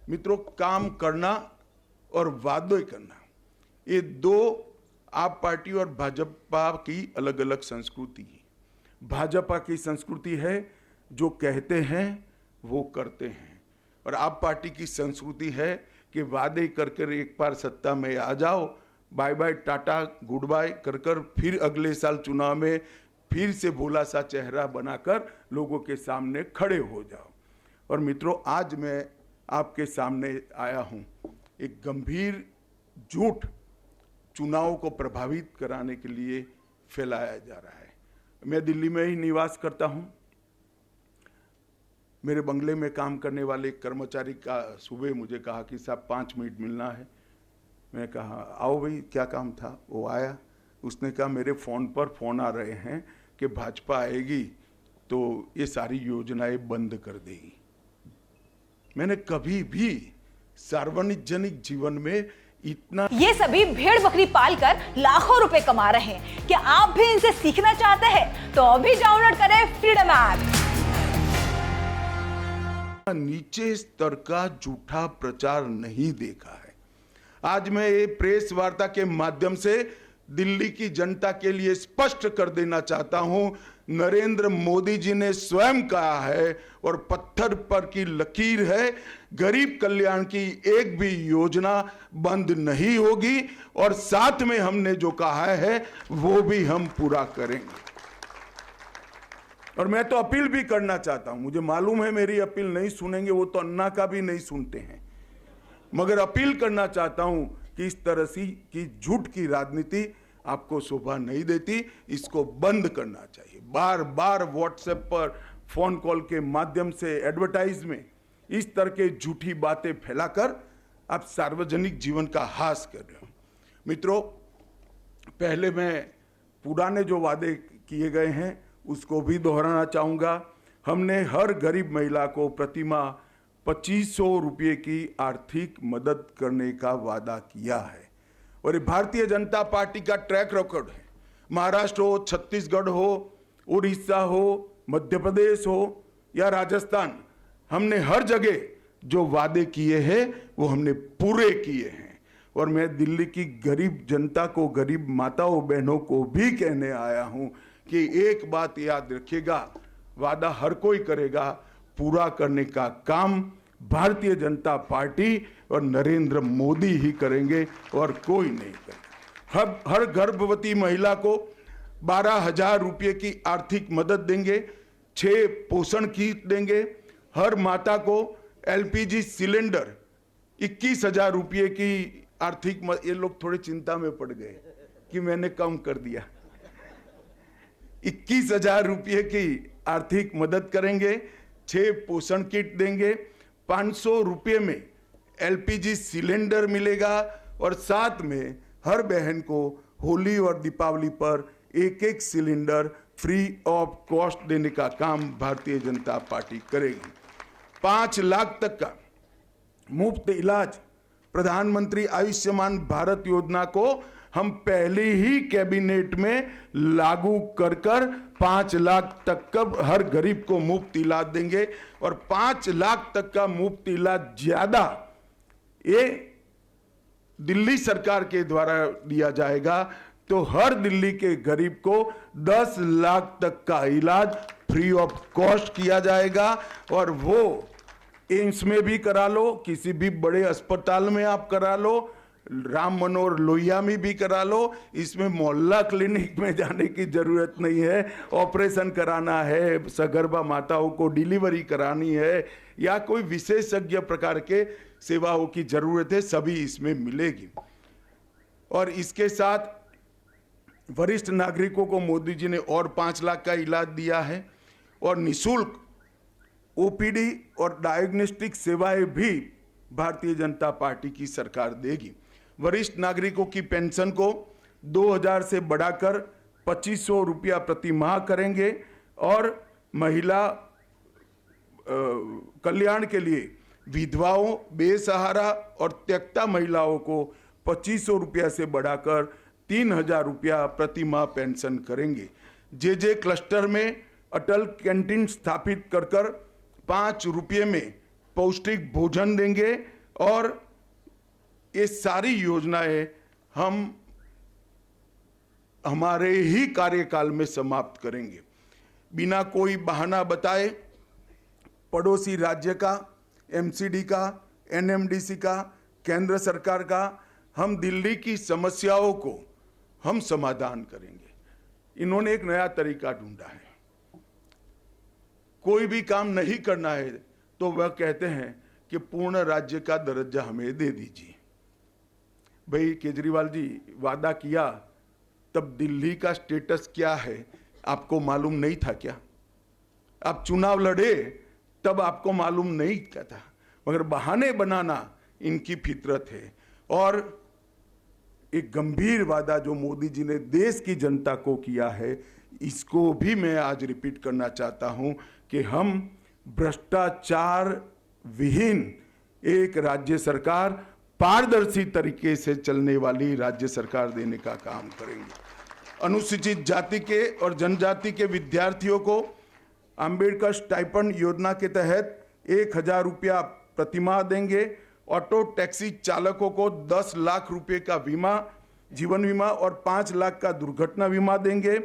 मित्रों, काम करना और वादे करना, ये दो आप पार्टी और भाजपा की अलग अलग संस्कृति है। भाजपा की संस्कृति है जो कहते हैं वो करते हैं, और आप पार्टी की संस्कृति है कि वादे कर कर एक बार सत्ता में आ जाओ, bye bye tata goodbye कर कर फिर अगले साल चुनाव में फिर से भोला सा चेहरा बनाकर लोगों के सामने खड़े हो जाओ। और मित्रों, आज मैं आपके सामने आया हूं एक गंभीर झूठ चुनाव को प्रभावित कराने के लिए फैलाया जा रहा है। मैं दिल्ली में ही निवास करता हूं। मेरे बंगले में काम करने वाले एक कर्मचारी का सुबह मुझे कहा कि साहब 5 मिनट मिलना है। मैं कहा आओ भाई, क्या काम था। वो आया, उसने कहा मेरे फ़ोन पर फ़ोन आ रहे हैं कि भाजपा आएगी तो ये सारी योजनाएं बंद कर देगी। मैंने कभी भी सार्वजनिक जीवन में इतना, ये सभी भेड़ बकरी पालकर लाखों रुपए कमा रहे हैं। क्या आप भी इनसे सीखना चाहते हैं तो अभी डाउनलोड करें फ्रीडम ऐप। नीचे स्तर का झूठा प्रचार नहीं देखा है। आज मैं ये प्रेस वार्ता के माध्यम से दिल्ली की जनता के लिए स्पष्ट कर देना चाहता हूं, नरेंद्र मोदी जी ने स्वयं कहा है और पत्थर पर की लकीर है, गरीब कल्याण की एक भी योजना बंद नहीं होगी, और साथ में हमने जो कहा है वो भी हम पूरा करेंगे। और मैं तो अपील भी करना चाहता हूं, मुझे मालूम है मेरी अपील नहीं सुनेंगे, वो तो अन्ना का भी नहीं सुनते हैं, मगर अपील करना चाहता हूं कि इस तरह की झूठ की राजनीति आपको शोभा नहीं देती, इसको बंद करना चाहिए। बार बार व्हाट्सएप पर फोन कॉल के माध्यम से एडवर्टाइज में इस तरह के झूठी बातें फैलाकर आप सार्वजनिक जीवन का हास कर रहे हो। मित्रों, पहले मैं पुराने जो वादे किए गए हैं उसको भी दोहराना चाहूँगा। हमने हर गरीब महिला को प्रतिमाह 2500 रुपये की आर्थिक मदद करने का वादा किया है, और ये भारतीय जनता पार्टी का ट्रैक रिकॉर्ड है। महाराष्ट्र हो, छत्तीसगढ़ हो, उड़ीसा हो, मध्य प्रदेश हो या राजस्थान, हमने हर जगह जो वादे किए हैं वो हमने पूरे किए हैं। और मैं दिल्ली की गरीब जनता को, गरीब माताओं बहनों को भी कहने आया हूं कि एक बात याद रखिएगा, वादा हर कोई करेगा, पूरा करने का काम भारतीय जनता पार्टी और नरेंद्र मोदी ही करेंगे और कोई नहीं करेगा। हर गर्भवती महिला को 12,000 रुपये की आर्थिक मदद देंगे, 6 पोषण किट देंगे, हर माता को एलपीजी सिलेंडर 21,000 रुपये की आर्थिक ये लोग थोड़े चिंता में पड़ गए कि मैंने कम कर दिया। 21,000 रुपये की आर्थिक मदद करेंगे, 6 पोषण किट देंगे, 500 रुपये में एलपीजी सिलेंडर मिलेगा, और साथ में हर बहन को होली और दीपावली पर एक सिलेंडर फ्री ऑफ कॉस्ट देने का काम भारतीय जनता पार्टी करेगी। 5 लाख तक का मुफ्त इलाज, प्रधानमंत्री आयुष्मान भारत योजना को हम पहले ही कैबिनेट में लागू कर 5 लाख तक का हर गरीब को मुफ्त इलाज देंगे, और 5 लाख तक का मुफ्त इलाज ज्यादा ये दिल्ली सरकार के द्वारा दिया जाएगा। तो हर दिल्ली के गरीब को 10 लाख तक का इलाज फ्री ऑफ कॉस्ट किया जाएगा, और वो एम्स में भी करा लो, किसी भी बड़े अस्पताल में आप करा लो, राम मनोहर लोहिया में भी करा लो। इसमें मोहल्ला क्लिनिक में जाने की जरूरत नहीं है। ऑपरेशन कराना है, सगर्भा माताओं को डिलीवरी करानी है, या कोई विशेषज्ञ प्रकार के सेवाओं की जरूरत है, सभी इसमें मिलेगी। और इसके साथ वरिष्ठ नागरिकों को मोदी जी ने और 5 लाख का इलाज दिया है, और निःशुल्क ओपीडी और डायग्नोस्टिक सेवाएं भी भारतीय जनता पार्टी की सरकार देगी। वरिष्ठ नागरिकों की पेंशन को 2,000 से बढ़ाकर 2,500 रुपया प्रति माह करेंगे, और महिला कल्याण के लिए विधवाओं, बेसहारा और त्यक्ता महिलाओं को 2,500 रुपया से बढ़ाकर 3,000 रुपया प्रति माह पेंशन करेंगे। जे क्लस्टर में अटल कैंटीन स्थापित कर 5 रुपये में पौष्टिक भोजन देंगे, और ये सारी योजनाएं हम हमारे ही कार्यकाल में समाप्त करेंगे। बिना कोई बहाना बताए पड़ोसी राज्य का, एमसीडी का, एनएमडीसी का, केंद्र सरकार का, हम दिल्ली की समस्याओं को हम समाधान करेंगे। इन्होंने एक नया तरीका ढूंढा है। कोई भी काम नहीं करना है तो वह कहते हैं कि पूर्ण राज्य का दर्जा हमें दे दीजिए। भाई केजरीवाल जी, वादा किया तब दिल्ली का स्टेटस क्या है आपको मालूम नहीं था क्या? आप चुनाव लड़े तब आपको मालूम नहीं क्या था? मगर बहाने बनाना इनकी फितरत है। और एक गंभीर वादा जो मोदी जी ने देश की जनता को किया है, इसको भी मैं आज रिपीट करना चाहता हूं कि हम भ्रष्टाचार विहीन एक राज्य सरकार, पारदर्शी तरीके से चलने वाली राज्य सरकार देने का काम करेंगे। अनुसूचित जाति के और जनजाति के विद्यार्थियों को अंबेडकर स्टाइपेंड योजना के तहत 1000 रुपया प्रतिमाह देंगे। ऑटो टैक्सी चालकों को 10 लाख रुपए का बीमा, जीवन बीमा और 5 लाख का दुर्घटना बीमा देंगे।